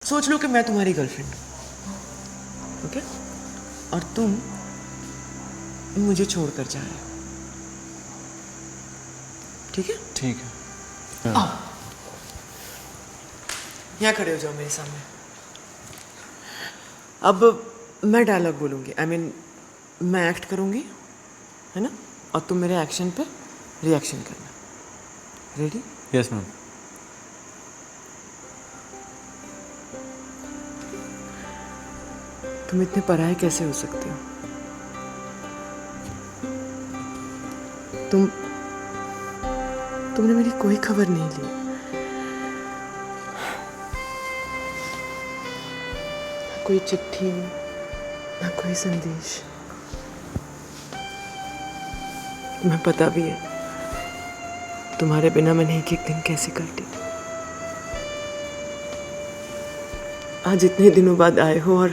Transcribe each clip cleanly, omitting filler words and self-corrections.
सोच लो कि मैं तुम्हारी गर्लफ्रेंड हूँ, ओके? और तुम मुझे छोड़कर जा रहे हो, ठीक है? ठीक है। आओ, यहाँ खड़े हो जाओ मेरे सामने। अब मैं डायलॉग बोलूँगी, मैं एक्ट करूँगी, है ना? और तुम मेरे एक्शन पे रिएक्शन करना। रेडी? Yes ma'am. तुम इतने पराये कैसे हो सकते हो? तुमने मेरी कोई खबर नहीं ली, ना कोई चिट्ठी, ना कोई संदेश। तुम्हें पता भी है तुम्हारे बिना मैंने एक एक दिन कैसे काटे। आज इतने दिनों बाद आए हो और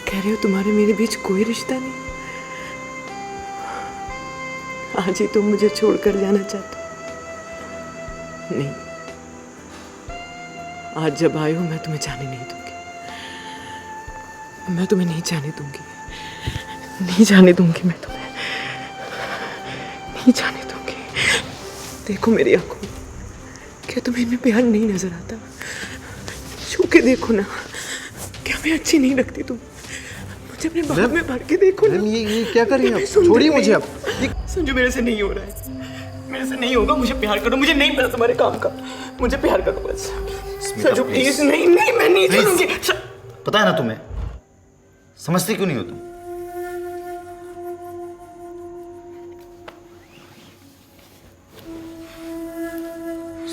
कह रहे हो तुम्हारे मेरे बीच कोई रिश्ता नहीं। आज ही तुम मुझे छोड़कर जाना चाहते हो? नहीं, आज जब आए हो मैं तुम्हें जाने नहीं दूंगी। मैं तुम्हें नहीं जाने दूंगी, नहीं जाने दूंगी, मैं तुम्हें नहीं जाने दूंगी। देखो मेरी आंखों में, क्या तुम्हें इनमें प्यार नहीं नजर आता? छू के देखो ना, क्या मैं अच्छी नहीं लगती? तुम मुझे अपने बाहों में भर के देखो ना। ये क्या कर रही हैं आप? छोड़िए मुझे अब। संजू, मेरे से नहीं हो रहा है, मेरे से नहीं होगा। मुझे प्यार करो, मुझे नहीं पता तुम्हारे काम का। मुझे प्यार करो बस। संजू प्लीज, नहीं नहीं, मैं नहीं सुनूंगी। पता है ना तुम्हें, समझती क्यों नहीं हो तुम?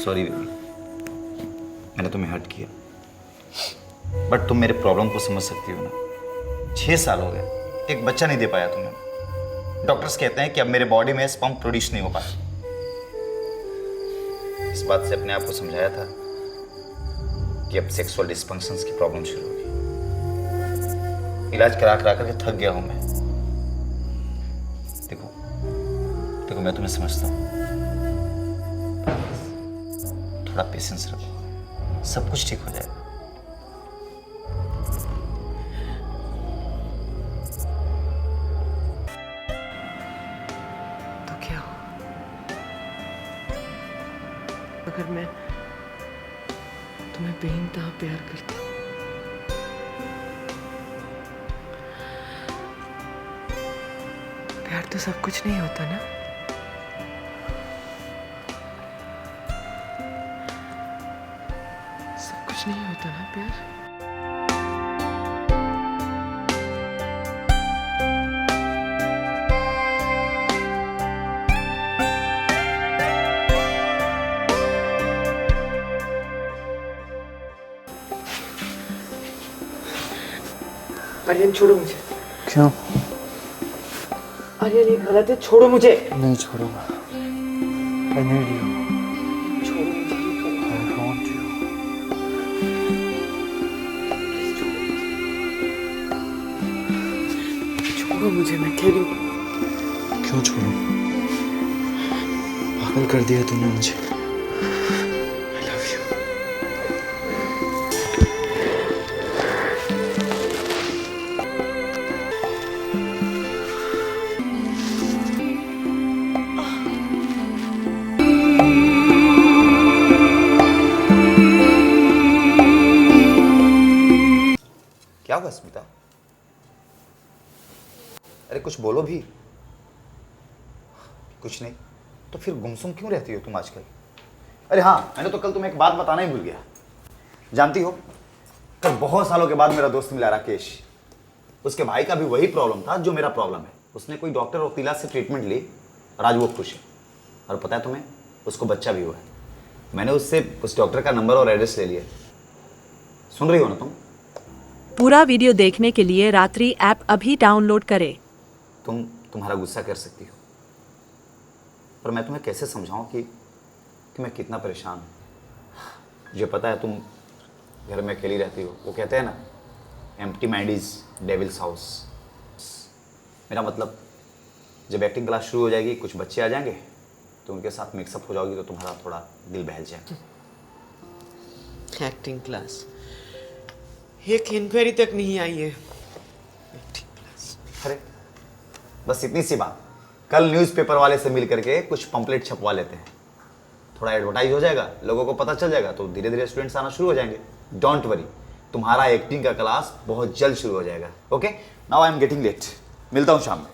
सॉरी बेबी, मैंने तुम्हें हर्ट किया, बट तुम मेरे प्रॉब्लम को समझ सकती हो ना। 6 साल हो गए, एक बच्चा नहीं दे पाया तुम्हें। डॉक्टर्स कहते हैं कि अब मेरे बॉडी में स्पर्म प्रोड्यूस नहीं हो पाया। इस बात से अपने आप को समझाया था कि अब सेक्सुअल डिस्फंक्शंस की प्रॉब्लम शुरू होगी। इलाज करा करा करके थक गया हूं मैं। देखो देखो, मैं तुम्हें समझता हूं, थोड़ा पेशेंस रखो, सब कुछ ठीक हो जाएगा। तो क्या हो अगर मैं तुम्हें बेइंतहा प्यार करती? प्यार तो सब कुछ नहीं होता ना। सब कुछ नहीं होता ना प्यार। आर्यन छोड़ो मुझे। क्यों? आर्यन ये गलत है, छोड़ो मुझे। नहीं छोड़ूंगा। I need you. छोड़ो मुझे। I want you. छोड़ो मुझे, मैं कह रही हूँ। क्यों छोड़ूं? पागल कर दिया तूने मुझे। I love you. क्या हुआ स्मिता? अरे कुछ बोलो भी। कुछ नहीं तो फिर गुमसुम क्यों रहती हो तुम आजकल? अरे हाँ, मैंने तो कल तुम्हें एक बात बताना ही भूल गया। जानती हो, कल बहुत सालों के बाद मेरा दोस्त मिला राकेश। उसके भाई का भी वही प्रॉब्लम था जो मेरा प्रॉब्लम है। उसने कोई डॉक्टर और वकीला से ट्रीटमेंट ली और आज वो खुश है। और पता है तुम्हें, उसको बच्चा भी हुआ है। मैंने उससे उस डॉक्टर का नंबर और एड्रेस ले लिया। सुन रही हो ना तुम? पूरा वीडियो देखने के लिए रात्रि ऐप अभी डाउनलोड करें। तुम्हारा गुस्सा कर सकती हो, पर मैं तुम्हें कैसे समझाऊं कि मैं कितना परेशान हूँ। मुझे पता है तुम घर में अकेली रहती हो। वो कहते हैं ना, empty mind is devils house. मेरा मतलब, जब एक्टिंग क्लास शुरू हो जाएगी, कुछ बच्चे आ जाएंगे तो उनके साथ मिक्सअप हो जाओगी तो तुम्हारा थोड़ा दिल बहल जाएगा। एक्टिंग क्लास, एक इंक्वायरी तक नहीं आई है। Acting class. अरे बस इतनी सी बात, कल न्यूज़पेपर वाले से मिल करके कुछ पंपलेट छपवा लेते हैं, थोड़ा एडवर्टाइज हो जाएगा, लोगों को पता चल जाएगा, तो धीरे धीरे स्टूडेंट्स आना शुरू हो जाएंगे। डोंट वरी, तुम्हारा एक्टिंग का क्लास बहुत जल्द शुरू हो जाएगा। Okay, now I am getting late, मिलता हूं शाम में।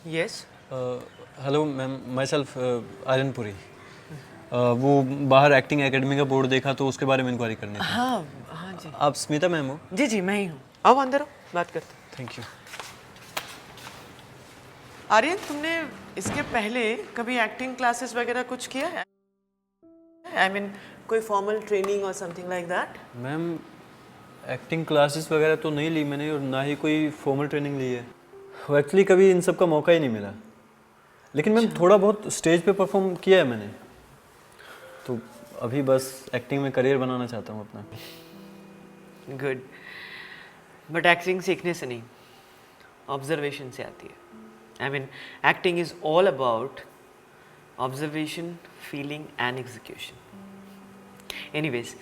Yes. Hello ma'am, myself Aryan Puri. वो बाहर एक्टिंग एकेडमी का बोर्ड देखा तो उसके बारे में इंक्वायरी करनी थी। हाँ हाँ जी आप स्मिता मैम हो? जी जी मैं ही हूँ। आओ अंदर, आओ, बात करते हैं। Thank you. आर्यन, तुमने इसके पहले कभी एक्टिंग क्लासेस वगैरह कुछ किया है? आई मीन कोई फॉर्मल ट्रेनिंग और something like that? Ma'am acting classes वगैरह तो नहीं ली मैंने, और ना ही कोई फॉर्मल ट्रेनिंग ली है। एक्चुअली कभी इन सब का मौका ही नहीं मिला, लेकिन मैम थोड़ा बहुत स्टेज पे परफॉर्म किया है मैंने, तो अभी बस एक्टिंग में करियर बनाना चाहता हूँ अपना। गुड, बट एक्टिंग सीखने से नहीं, ऑब्जर्वेशन से आती है। I mean acting is all about observation, feeling and execution. Anyways,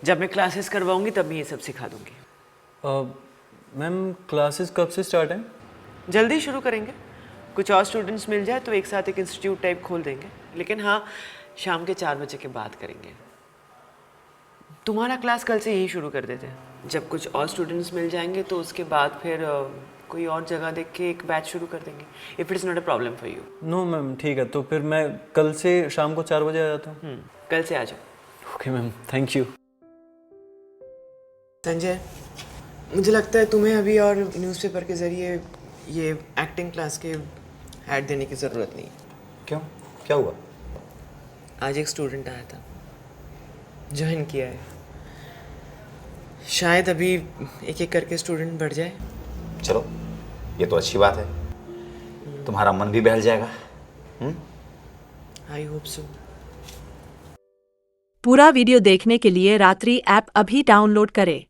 जब मैं क्लासेस करवाऊंगी तब मैं ये सब सिखा दूंगी। मैम क्लासेस कब से स्टार्ट हैं? जल्दी शुरू करेंगे, कुछ और स्टूडेंट्स मिल जाए तो एक साथ एक इंस्टीट्यूट टाइप खोल देंगे, लेकिन हाँ शाम के 4 बजे के बाद करेंगे। तुम्हारा क्लास कल से यही शुरू कर देते हैं, जब कुछ और स्टूडेंट्स मिल जाएंगे तो उसके बाद फिर कोई और जगह देख के एक बैच शुरू कर देंगे, if it is not a problem for you. No ma'am ठीक है, तो फिर मैं कल से शाम को 4 बजे आ जाता हूँ। कल से आ जाओ। Okay ma'am, thank you. Sanjay, मुझे लगता है तुम्हें अभी और न्यूज़पेपर के ज़रिए ये एक्टिंग क्लास के ऐड देने की ज़रूरत नहीं। क्यों, क्या हुआ? आज एक स्टूडेंट आया था, ज्वाइन किया है, शायद अभी एक एक करके स्टूडेंट बढ़ जाए। चलो ये तो अच्छी बात है, तुम्हारा मन भी बहल जाएगा। I hope so. पूरा वीडियो देखने के लिए रात्रि ऐप अभी डाउनलोड करें।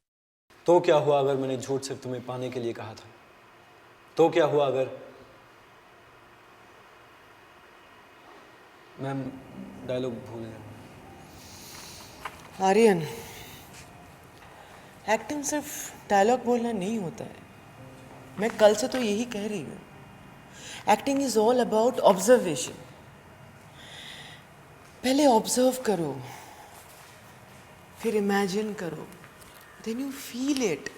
तो क्या हुआ अगर मैंने झूठ सिर्फ तुम्हें पाने के लिए कहा था? तो क्या हुआ अगर मैम डायलॉग भूल गया। आर्यन, एक्टिंग सिर्फ डायलॉग बोलना नहीं होता है, मैं कल से तो यही कह रही हूँ। Acting is all about observation. पहले ऑब्जर्व करो, फिर इमेजिन करो, देन यू फील इट,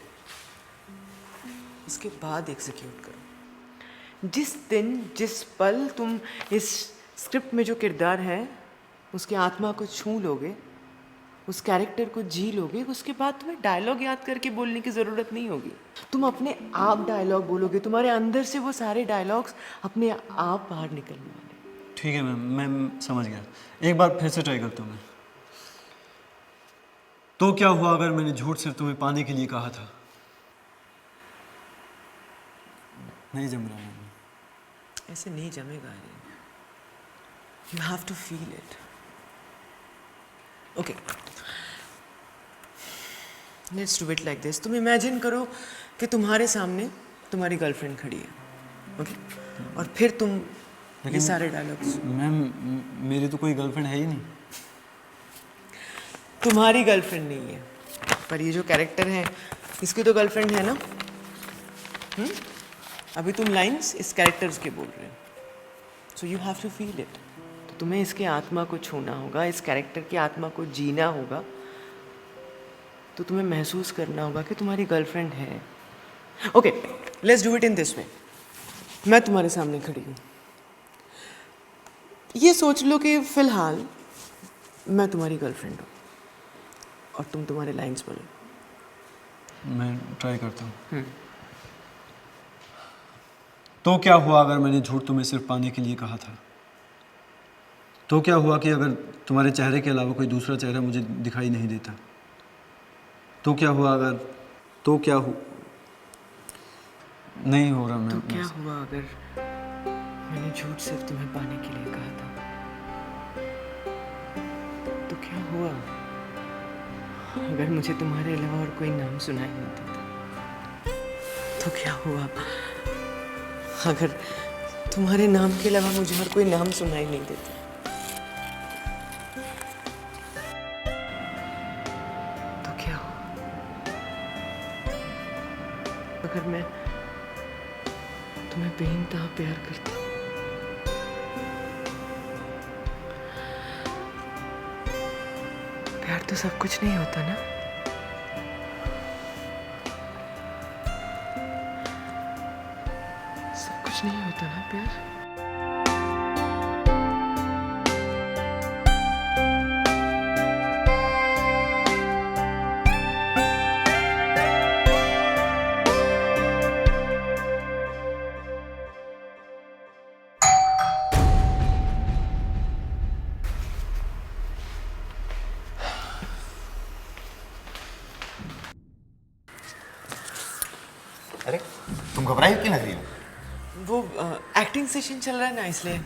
उसके बाद एग्जीक्यूट करो। जिस दिन जिस पल तुम इस स्क्रिप्ट में जो किरदार है उसके आत्मा को छू लोगे, उस कैरेक्टर को जी लोगे, उसके बाद तुम्हें डायलॉग याद करके बोलने की ज़रूरत नहीं होगी। तुम अपने आप डायलॉग बोलोगे, तुम्हारे अंदर से वो सारे डायलॉग्स अपने आप बाहर निकलने वाले। ठीक है मैम, मैं समझ गया। एक बार फिर से ट्राई करता हूँ मैं। तो क्या हुआ अगर मैंने झूठ सिर्फ तुम्हें पाने के लिए कहा था? नहीं जम रहा मैम। ऐसे नहीं जमेगा, you have to feel it. Okay, let's do it like this. तुम इमेजिन करो कि तुम्हारे सामने तुम्हारी गर्लफ्रेंड खड़ी है, ओके? और फिर तुम ये सारे डायलॉग्स। मैम मेरी तो कोई गर्लफ्रेंड है ही नहीं। तुम्हारी गर्लफ्रेंड नहीं है, पर ये जो कैरेक्टर है इसकी तो गर्लफ्रेंड है ना? अभी तुम लाइंस इस कैरेक्टर्स के बोल रहे हो, so you have to feel it. तो तुम्हें इसके आत्मा को छूना होगा, इस कैरेक्टर की आत्मा को जीना होगा, तो तुम्हें महसूस करना होगा कि तुम्हारी गर्लफ्रेंड है। Okay, let's do it in this way. मैं तुम्हारे सामने खड़ी हूँ, ये सोच लो कि फिलहाल मैं तुम्हारी गर्लफ्रेंड हूँ और तुम तुम्हारे लाइंस बोलो। मैं ट्राई करता हूँ। तो क्या हुआ अगर मैंने झूठ तुम्हें सिर्फ पाने के लिए कहा था? तो क्या हुआ कि अगर तुम्हारे चेहरे के अलावा कोई दूसरा चेहरा मुझे दिखाई नहीं देता? तो क्या हुआ अगर तो क्या नहीं हो रहा मैं। तो क्या हुआ अगर मैंने झूठ सिर्फ तुम्हें पाने के लिए कहा था? तो क्या हुआ अगर मुझे तुम्हारे अलावा और कोई नाम सुनाई नहीं देता? तो क्या हुआ? अगर तुम्हारे नाम के अलावा मुझे और कोई नाम सुनाई नहीं देता तो क्या हुआ? अगर मैं तुम्हें बेइंतहा प्यार करती हूँ, प्यार तो सब कुछ नहीं होता ना। सब कुछ नहीं होता ना प्यार। अरे तुम घबराई क्यों लग रही हो? वो एक्टिंग सेशन चल रहा है ना, इसलिए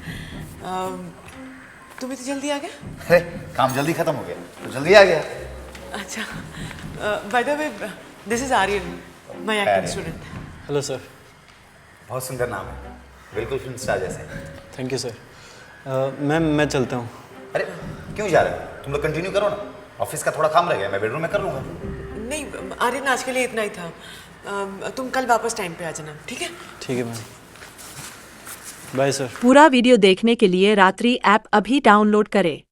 तुम्हें तो जल्दी आ गया। अरे काम जल्दी खत्म हो गया तो जल्दी आ गया। अच्छा, by the way, this is Aryan, my acting student. Hello sir. बहुत सुंदर नाम है, बिल्कुल फिल्म स्टार जैसे। Thank you sir. मैम मैं चलता हूँ। अरे क्यों जा रहे हो? तुम लोग कंटिन्यू करो ना, ऑफिस का थोड़ा काम रह गया, मैं बेडरूम में कर लूंगा। नहीं आर्यन, आज के लिए इतना ही था। तुम कल वापस टाइम पे आ जाना, ठीक है? ठीक है मैम, बाय सर। पूरा वीडियो देखने के लिए रात्रि ऐप अभी डाउनलोड करें।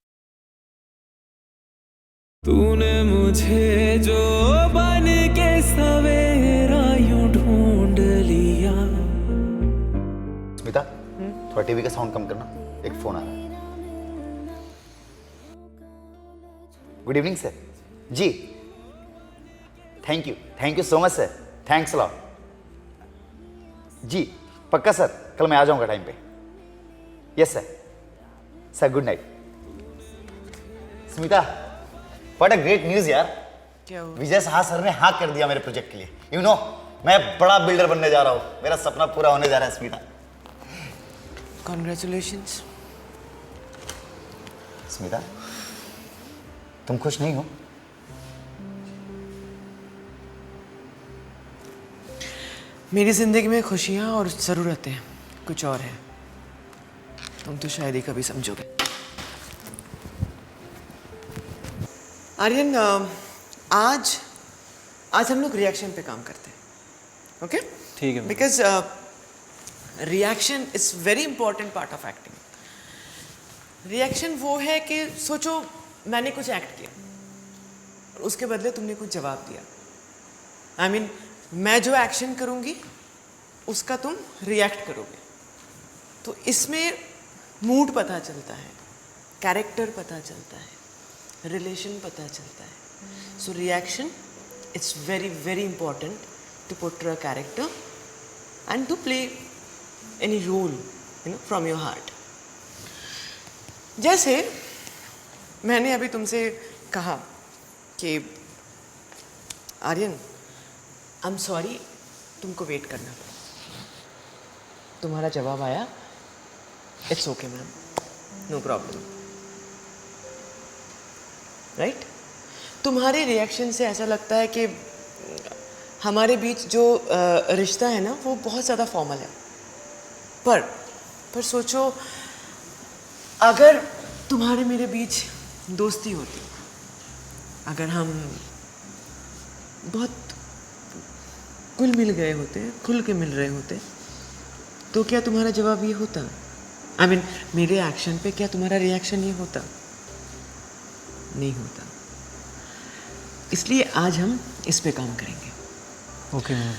तूने मुझे जो बन के सवेरा यूं ढूंढ लिया। स्मिता, थोड़ा टीवी का साउंड कम करना, एक फोन आ रहा है। Good evening sir. जी thank you so much sir, thanks a lot. जी पक्का सर, कल मैं आ जाऊंगा टाइम पे। Yes sir, good night. Smita, what a great news यार। क्या हुआ? विजय साहा सर ने हाँ कर दिया मेरे प्रोजेक्ट के लिए। यू नो मैं बड़ा बिल्डर बनने जा रहा हूँ, मेरा सपना पूरा होने जा रहा है स्मिता। कॉन्ग्रेचुलेशंस। स्मिता, तुम खुश नहीं हो? मेरी जिंदगी में खुशियाँ और ज़रूरतें कुछ और है, तुम तो शायद ही कभी समझोगे। आर्यन, आज हम लोग रिएक्शन पे काम करते हैं, ओके? ठीक है ma'am. Because reaction is very important part of acting. Reaction वो है कि सोचो मैंने कुछ एक्ट किया और उसके बदले तुमने कुछ जवाब दिया। आई मीन मैं जो एक्शन करूंगी उसका तुम रिएक्ट करोगे, तो इसमें मूड पता चलता है, कैरेक्टर पता चलता है, रिलेशन पता चलता है। So reaction it's very very important to portray a character and to play any role, you know, from your heart. जैसे मैंने अभी तुमसे कहा कि आर्यन आई एम सॉरी, तुमको वेट करना पड़ा। तुम्हारा जवाब आया, it's okay ma'am, no problem, right? तुम्हारे रिएक्शन से ऐसा लगता है कि हमारे बीच जो रिश्ता है ना वो बहुत ज़्यादा फॉर्मल है। पर सोचो अगर तुम्हारे मेरे बीच दोस्ती होती, अगर हम बहुत खुल मिल गए होते, खुल के मिल रहे होते, तो क्या तुम्हारा जवाब ये होता? आई मीन मेरे एक्शन पे क्या तुम्हारा रिएक्शन ये होता? नहीं होता। इसलिए आज हम इस पे काम करेंगे। Okay ma'am.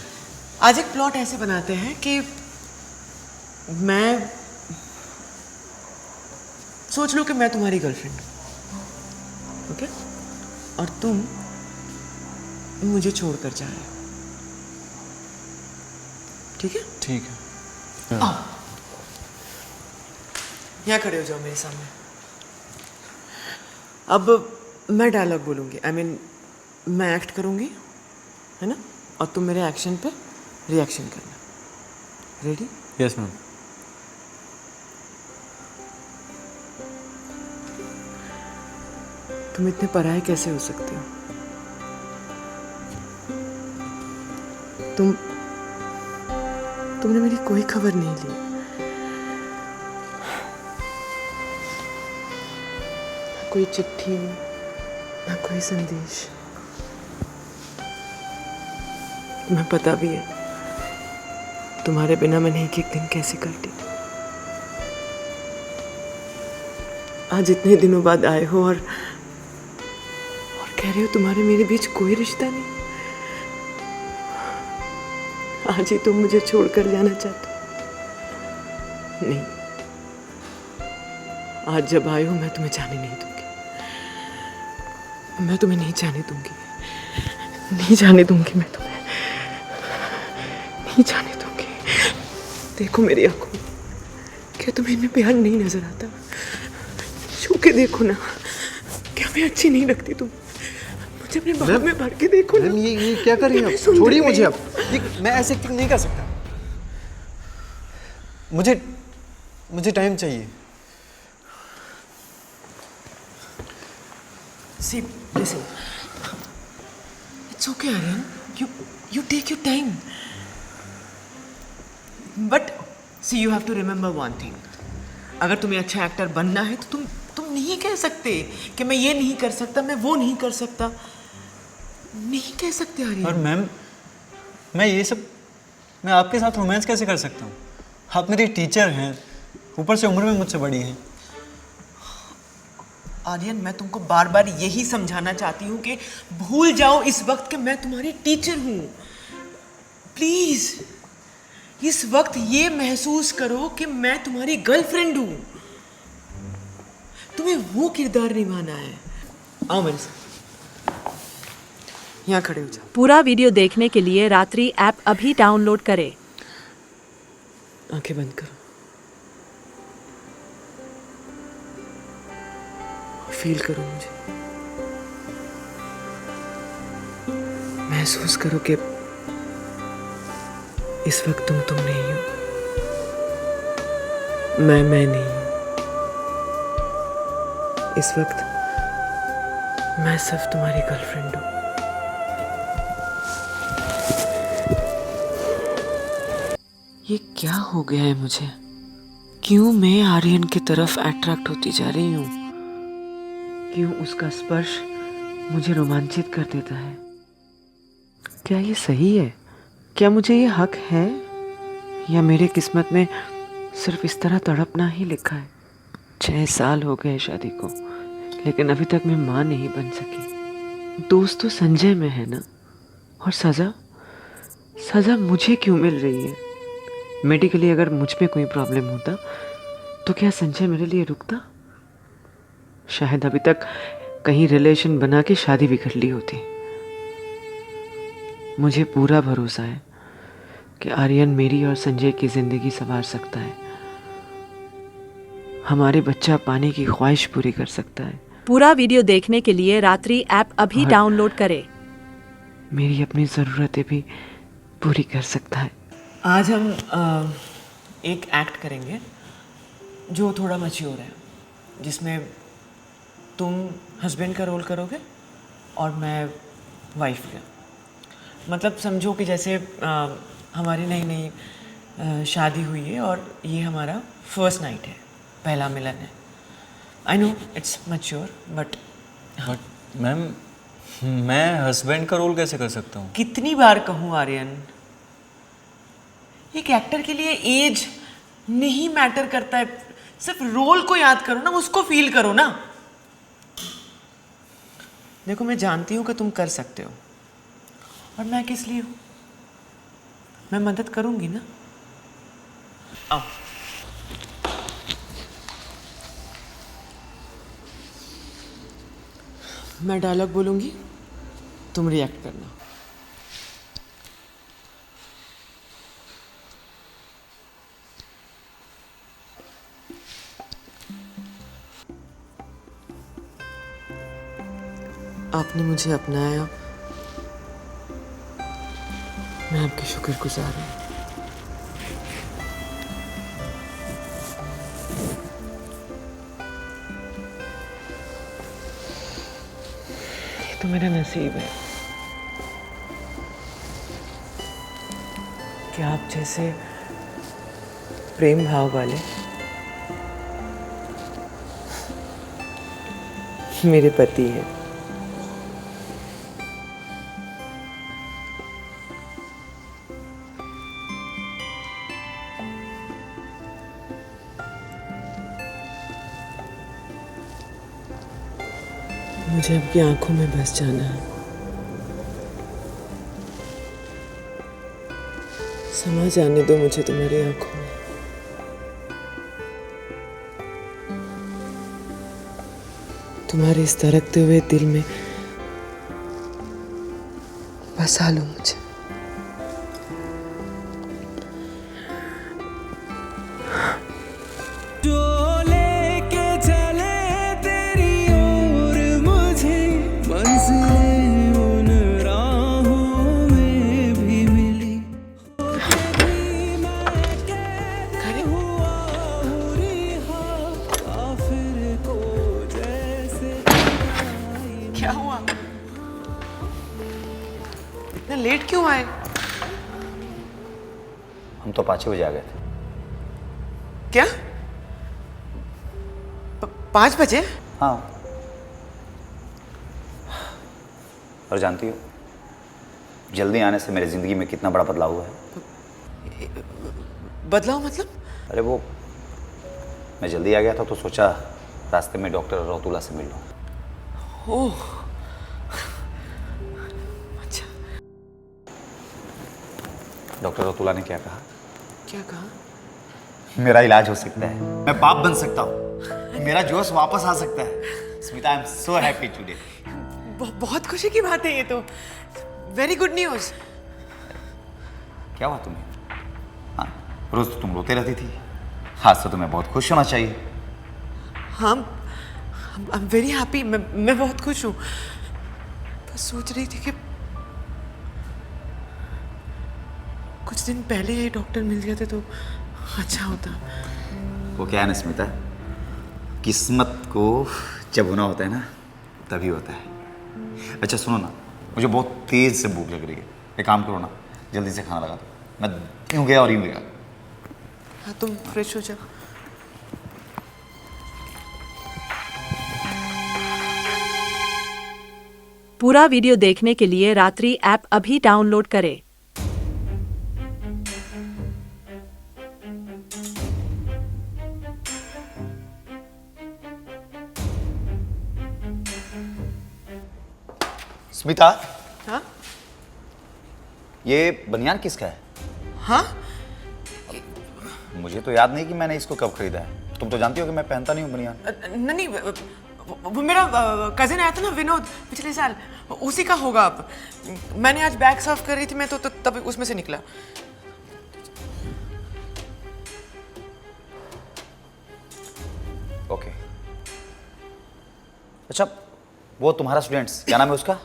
आज एक प्लॉट ऐसे बनाते हैं कि मैं सोच लो कि मैं तुम्हारी गर्लफ्रेंड, ओके? और तुम मुझे छोड़कर जा रहे हो, ठीक है? ठीक है। यहाँ खड़े हो जाओ मेरे सामने। अब मैं डायलॉग बोलूँगी, आई मीन मैं एक्ट करूँगी, है ना? और तुम मेरे एक्शन पे रिएक्शन करना। रेडी? Yes ma'am. तुम इतने पराये कैसे हो सकते हो? तुमने मेरी कोई खबर नहीं ली। ना कोई चिट्ठी, ना कोई संदेश। तुम्हें पता भी है तुम्हारे बिना मैंने एक एक दिन कैसे काटे। आज इतने दिनों बाद आए हो और कह रहे हो तुम्हारे मेरे बीच कोई रिश्ता नहीं। आज ही तुम मुझे छोड़कर जाना चाहते हो। नहीं, आज जब आए हो मैं तुम्हें जाने नहीं दूंगी। मैं तुम्हें नहीं जाने दूंगी, नहीं जाने दूंगी। मैं तुम्हें नहीं जाने दूंगी। देखो मेरी आंखों में, क्या तुम्हें इनमें प्यार नहीं नजर आता? छू के देखो ना, क्या मैं अच्छी नहीं लगती? तुम मुझे अपने बाहों में भर के देखो ना। ये क्या कर रही हैं? छोड़िए मुझे अब। मैं ऐसे एक्टिंग नहीं कर सकता। मुझे टाइम चाहिए। See, listen. It's okay, Aryan. You take your time. But see, you have to remember one thing. अगर तुम्हें अच्छा एक्टर बनना है तो तुम नहीं कह सकते कि मैं ये नहीं कर सकता, मैं वो नहीं कर सकता। नहीं कह सकते आर्यन। और मैम, मैं आपके साथ रोमांस कैसे कर सकता हूँ? आप मेरी टीचर हैं, ऊपर से उम्र में मुझसे बड़ी हैं। आर्यन, मैं तुमको बार बार यही समझाना चाहती हूँ कि भूल जाओ इस वक्त कि मैं तुम्हारी टीचर हूँ। प्लीज इस वक्त ये महसूस करो कि मैं तुम्हारी गर्लफ्रेंड हूँ। तुम्हें वो किरदार निभाना है। आओ मेरे साथ, यहाँ खड़े हो जाओ। पूरा वीडियो देखने के लिए रात्रि ऐप अभी डाउनलोड करें। आंखें बंद करो, फील करो मुझे, महसूस करो कि इस वक्त तुम नहीं हो, मैं नहीं हूं। इस वक्त मैं सिर्फ तुम्हारी गर्लफ्रेंड हूं। ये क्या हो गया है मुझे? क्यों मैं आर्यन की तरफ अट्रैक्ट होती जा रही हूँ? क्यों उसका स्पर्श मुझे रोमांचित कर देता है? क्या ये सही है? क्या मुझे ये हक है, या मेरे किस्मत में सिर्फ इस तरह तड़पना ही लिखा है? 6 साल हो गए शादी को, लेकिन अभी तक मैं माँ नहीं बन सकी। दोस्त तो संजय में है ना, और सजा मुझे क्यों मिल रही है? मेडिकली अगर मुझ में कोई प्रॉब्लम होता तो क्या संजय मेरे लिए रुकता? शायद अभी तक कहीं रिलेशन बना के शादी भी कर ली होती। मुझे पूरा भरोसा है कि आर्यन मेरी और संजय की जिंदगी संवार सकता है, हमारे बच्चा पाने की ख्वाहिश पूरी कर सकता है। पूरा वीडियो देखने के लिए रात्रि ऐप अभी डाउनलोड करें। मेरी अपनी ज़रूरतें भी पूरी कर सकता है। आज हम एक एक्ट करेंगे जो थोड़ा मैच्योर है, जिसमें तुम हस्बैंड का रोल करोगे और मैं वाइफ का। मतलब समझो कि जैसे हमारी नई शादी हुई है और ये हमारा फर्स्ट नाइट है, पहला मिलन है। I know it's mature, but ma'am, मैं हस्बैंड का रोल कैसे कर सकता हूँ? कितनी बार कहूँ आर्यन, एक एक्टर के लिए एज नहीं मैटर करता है। सिर्फ रोल को याद करो ना, उसको फील करो ना। देखो, मैं जानती हूँ कि तुम कर सकते हो, और मैं किस लिए हूँ? मैं मदद करूंगी ना। आओ। मैं डायलॉग बोलूंगी, तुम रिएक्ट करना। आपने मुझे अपनाया, मैं आपकी शुक्रगुजार हूँ। ये तो मेरा नसीब है कि आप जैसे प्रेम भाव वाले मेरे पति हैं। मुझे आपकी आंखों में बस जाना है। समा जाने दो मुझे तुम्हारी आंखों में। तुम्हारे इस धड़कते हुए दिल में बसा लो मुझे। जो लेके चले तेरी ओर मुझे, मंजिलें उन राहों में भी मिली। कभी मैं कैद हुआ हूँ रिहा, काफिर को जैसे क्या हुआ? इतना लेट क्यों आए? हम तो 5 बजे आ गए थे। क्या 5 बजे? हाँ। और जानती हो जल्दी आने से मेरी जिंदगी में कितना बड़ा बदलाव हुआ है। बदलाव मतलब? अरे वो मैं जल्दी आ गया था तो सोचा रास्ते में डॉक्टर रतुला से मिल लूं। ओह अच्छा। डॉक्टर रतुला ने क्या कहा? क्या कहा? मेरा इलाज हो सकता है, मैं बाप बन सकता हूँ, मेरा जोश वापस आ सकता है। Smita, I am so happy today. बहुत खुशी की बात है ये तो। Very good news. क्या हुआ तुम्हें? हाँ, रोज तो तुम रोते रहती थी, आज तो तुम्हें बहुत खुश होना चाहिए। हम आई एम वेरी हैप्पी। मैं बहुत खुश हूँ। बस सोच रही थी कि कुछ दिन पहले ये डॉक्टर मिल गए थे तो अच्छा होता। वो क्या है ना स्मिता, किस्मत को जब होना होता है ना तभी होता है। अच्छा सुनो ना, मुझे बहुत तेज से भूख लग रही है। एक काम करो ना, जल्दी से खाना लगा दो। मैं यूं गया और यूं गया। हाँ तुम फ्रेश हो जाओ। पूरा वीडियो देखने के लिए रात्रि ऐप अभी डाउनलोड करें। स्मिता, हाँ ये बनियान किसका है? हाँ मुझे तो याद नहीं कि मैंने इसको कब खरीदा है। तुम तो जानती हो कि मैं पहनता नहीं हूँ बनियान। नहीं वो मेरा कजिन आया था ना विनोद पिछले साल, उसी का होगा। अब मैंने आज बैग साफ कर रही थी मैं तो तब उसमें से निकला। ओके। अच्छा, वो तुम्हारा स्टूडेंट्स क्या नाम है उसका?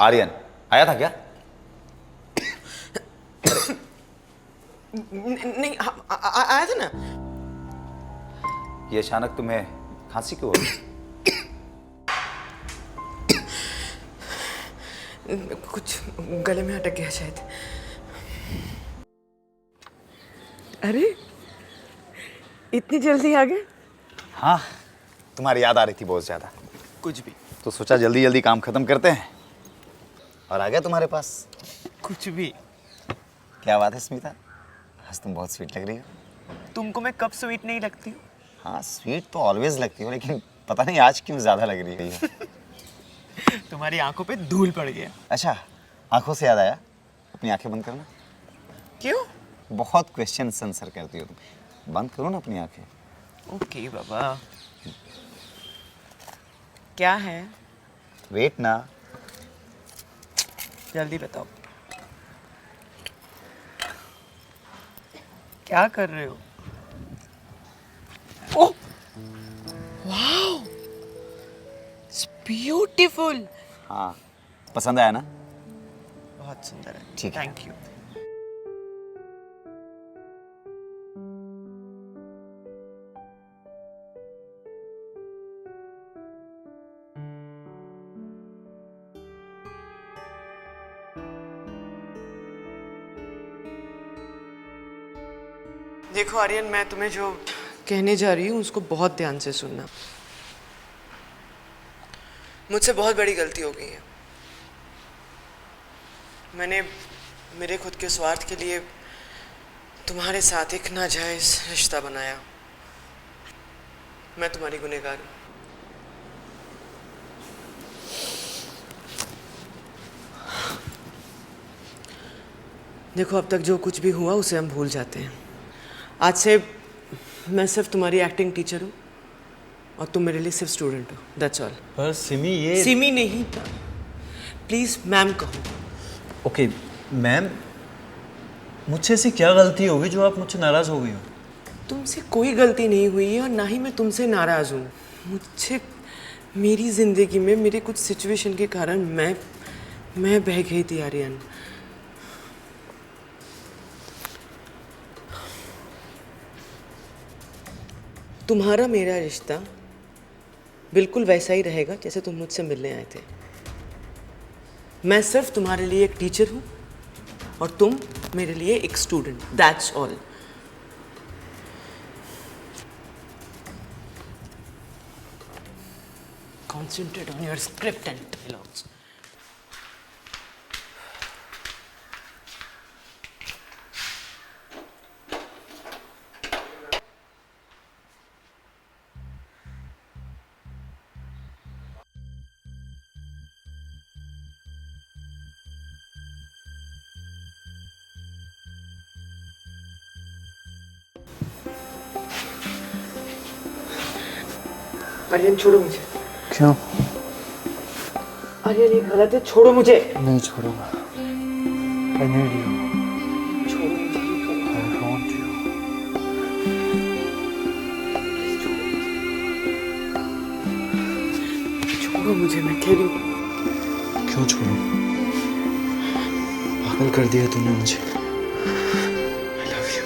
आर्यन आया था क्या? नहीं आया था ना। ये अचानक तुम्हें खांसी क्यों हो गई? कुछ गले में अटक गया शायद। अरे इतनी जल्दी आ गए? हाँ, तुम्हारी याद आ रही थी बहुत ज्यादा। कुछ भी। तो सोचा जल्दी जल्दी काम खत्म करते हैं और आ गया तुम्हारे पास। कुछ भी। क्या बात है स्मिता, आज तुम बहुत स्वीट लग रही हो। तुमको मैं कब स्वीट नहीं लगती हूँ? हाँ, स्वीट तो ऑलवेज लगती हो, लेकिन पता नहीं आज क्यों ज्यादा लग रही है। तुम्हारी आंखों पे धूल पड़ गया। अच्छा, आंखों से याद आया, अपनी आंखें बंद करना। क्यों? बहुत क्वेश्चन आंसर करती हो तुम, बंद करो ना अपनी आंखें। ओके बाबा। क्या है? वेट ना। जल्दी बताओ। क्या कर रहे हो? Oh wow, it's beautiful. हाँ, पसंद आया ना? बहुत सुंदर है। ठीक है। Thank you. देखो आर्यन, मैं तुम्हें जो कहने जा रही हूँ उसको बहुत ध्यान से सुनना। मुझसे बहुत बड़ी गलती हो गई है। मैंने मेरे खुद के स्वार्थ के लिए तुम्हारे साथ एक नाजायज रिश्ता बनाया। मैं तुम्हारी गुनहगार हूँ। देखो, अब तक जो कुछ भी हुआ उसे हम भूल जाते हैं। आज से मैं सिर्फ तुम्हारी एक्टिंग टीचर हूँ और तुम मेरे लिए सिर्फ स्टूडेंट हो। That's all. पर सिमी, ये सिमी नहीं, प्लीज मैम कहो। ओके मैम, मुझसे ऐसी क्या गलती होगी जो आप मुझसे नाराज़ हो गई हो? तुमसे कोई गलती नहीं हुई है और ना ही मैं तुमसे नाराज हूँ। मुझे मेरी जिंदगी में मेरे कुछ सिचुएशन के कारण मैं बह गई थी आर्यन। तुम्हारा मेरा रिश्ता बिल्कुल वैसा ही रहेगा जैसे तुम मुझसे मिलने आए थे। मैं सिर्फ तुम्हारे लिए एक टीचर हूँ और तुम मेरे लिए एक student. That's all. Concentrate on your script and dialogues. Aryan, छोड़ो मुझे। क्यों? आर्यन, ये गलत है, छोड़ो मुझे। नहीं छोड़ूंगा। I need you. छोड़ो मुझे। I want you. छोड़ो मुझे, मैं कह रही हूँ। क्यों छोड़ूं? पागल कर दिया तूने मुझे। I love you.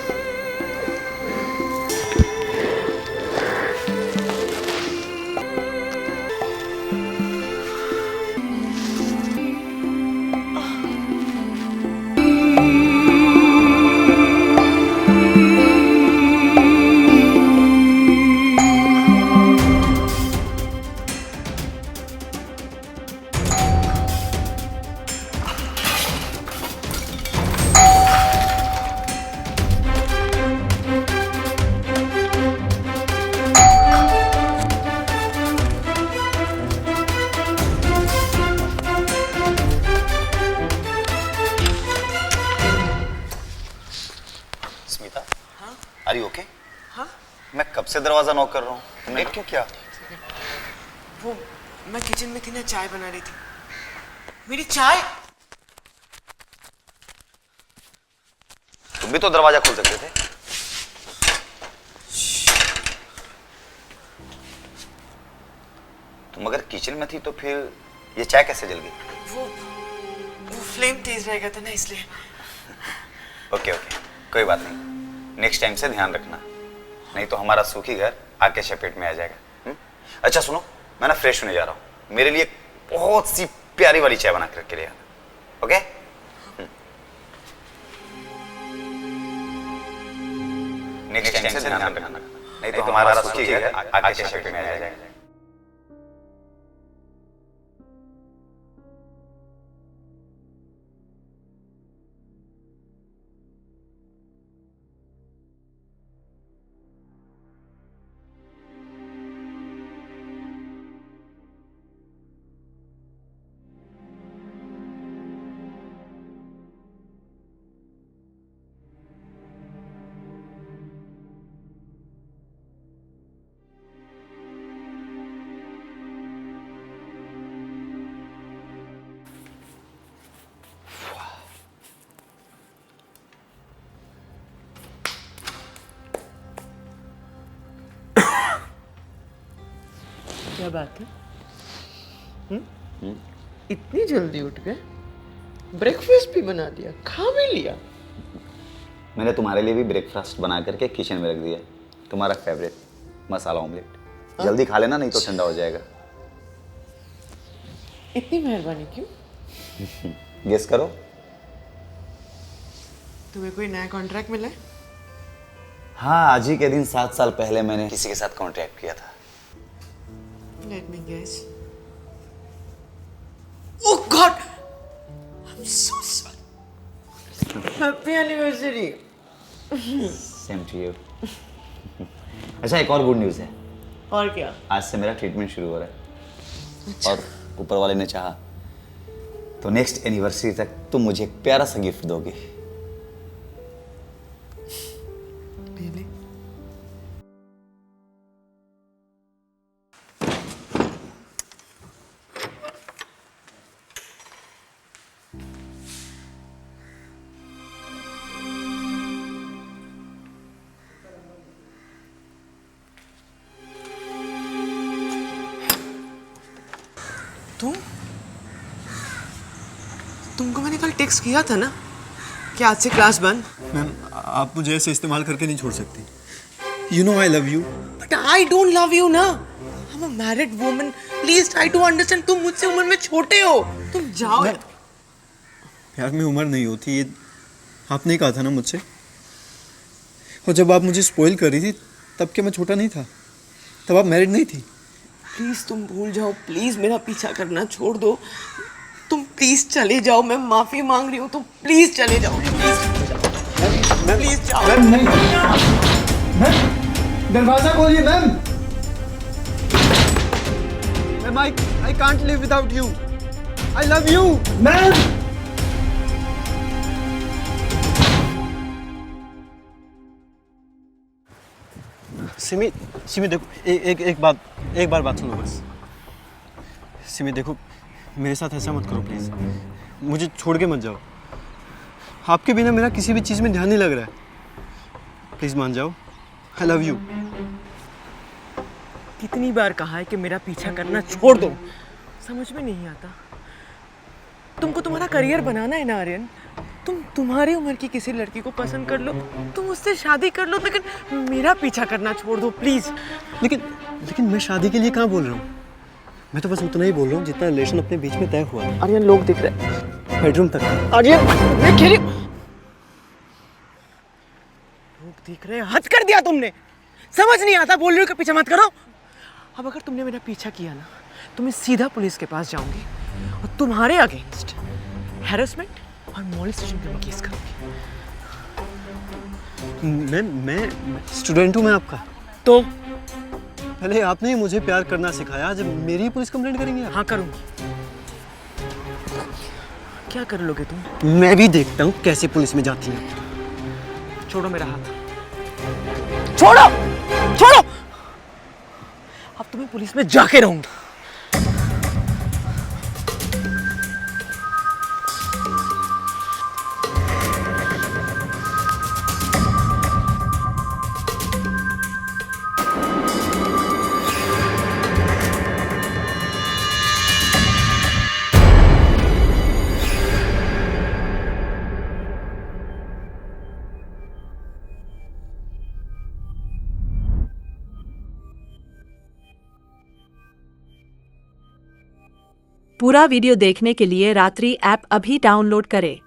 Smita, are you okay? हाँ? मैं कब से दरवाजा नॉक कर रहा हूँ, तुमने क्यों किया? वो मैं किचन में थी ना, चाय बना रही थी। मेरी चाय। तुम भी तो दरवाजा खोल सकते थे। तुम अगर किचन में थी तो फिर ये चाय कैसे जल गई? वो फ्लेम तेज रह गया था ना, इसलिए। ओके ओके, कोई बात नहीं। नेक्स्ट टाइम से ध्यान रखना, नहीं तो हमारा सूखी घर आके चपेट में आ जाएगा। अच्छा सुनो, मैं ना फ्रेश होने जा रहा हूँ। मेरे लिए बहुत सी प्यारी वाली चाय बना करके ले आना। ओके? नेक्स्ट टाइम से ध्यान रखना, नहीं तो हमारा सूखी घर आके चपेट में आ जाएगा। क्या बात है? इतनी जल्दी उठ गए? ब्रेकफास्ट भी बना दिया, खा भी लिया। मैंने तुम्हारे लिए भी ब्रेकफास्ट बना करके किचन में रख दिया, तुम्हारा फेवरेट मसाला ऑमलेट। जल्दी खा लेना, नहीं तो ठंडा हो जाएगा। इतनी मेहरबानी क्यों? गेस करो। तुम्हें कोई नया कॉन्ट्रैक्ट मिला है? हाँ, आज ही के दिन 7 साल पहले मैंने किसी के साथ कॉन्ट्रैक्ट किया था। Let me guess. Oh God! I'm so sorry. Happy anniversary. Same to you. अच्छा, एक और गुड न्यूज़ है। और क्या? आज से मेरा ट्रीटमेंट शुरू हो रहा है। और ऊपर वाले ने चाहा तो नेक्स्ट एनिवर्सरी तक तुम मुझे एक प्यारा सा गिफ्ट दोगी। Really? तुमको मैंने कल टेक्स्ट किया था ना कि आज से क्लास बंद। मैम, आप मुझे ऐसे इस्तेमाल करके नहीं छोड़ सकती। You know I love you. But I don't love you ना। I am a married woman, please try to understand. तुम मुझसे उम्र में छोटे हो, तुम जाओ। प्यार में उम्र नहीं होती, ये आपने कहा था ना मुझसे। और जब आप मुझे स्पॉइल कर रही थी तब क्या मैं छोटा नहीं था? तब आप मैरिड नहीं थी? प्लीज तुम भूल जाओ, प्लीज मेरा पीछा करना छोड़ दो। तुम प्लीज चले जाओ, मैं माफी मांग रही हूँ। तुम प्लीज चले जाओ, प्लीज जाओ। मैम नहीं, मैम दरवाजा खोलिए ma'am. Ma'am I can't live without you. I love you ma'am. Simi, Simi देखो, एक बार बात सुनो बस। सिमी देखो, मेरे साथ ऐसा मत करो प्लीज। मुझे छोड़ के मत जाओ। आपके बिना मेरा किसी भी चीज़ में ध्यान नहीं लग रहा है। प्लीज मान जाओ। आई लव यू। कितनी बार कहा है कि मेरा पीछा करना छोड़ दो, समझ में नहीं आता। तुमको तुम्हारा करियर बनाना है ना आर्यन। तुम तुम्हारी उम्र की किसी लड़की को पसंद कर लो, तुम उससे शादी कर लो, लेकिन मेरा पीछा करना छोड़ दो प्लीज। लेकिन मैं शादी के लिए कहाँ बोल रहा हूँ? मैं तो बस उतना ही बोल रहा हूँ जितना रिलेशन अपने बीच में तय हुआ है। आर्यन लोग दिख रहे हैं, बेडरूम तक। आर्यन मैं कह रही हूँ, लोग दिख रहे हैं। हद कर दिया तुमने, समझ नहीं आता। बोल रही हो कि पीछा मत करो। अब अगर तुमने मेरा पीछा किया ना तो मैं सीधा पुलिस के पास जाऊंगी और तुम्हारे अगेंस्ट हैरेसमेंट और मॉलेस्टेशन का केस करूंगी। मैं स्टूडेंट हूँ मैं आपका। तो पहले आपने ही मुझे प्यार करना सिखाया, जब मेरी ही पुलिस कंप्लेंट करेंगे आप? हाँ करूंगी। क्या कर लोगे तुम? मैं भी देखता हूँ कैसे पुलिस में जाती है। छोड़ो मेरा हाथ, छोड़ो छोड़ो। अब तुम्हें पुलिस में जाके रहूंगी। पूरा वीडियो देखने के लिए रात्रि ऐप अभी डाउनलोड करें।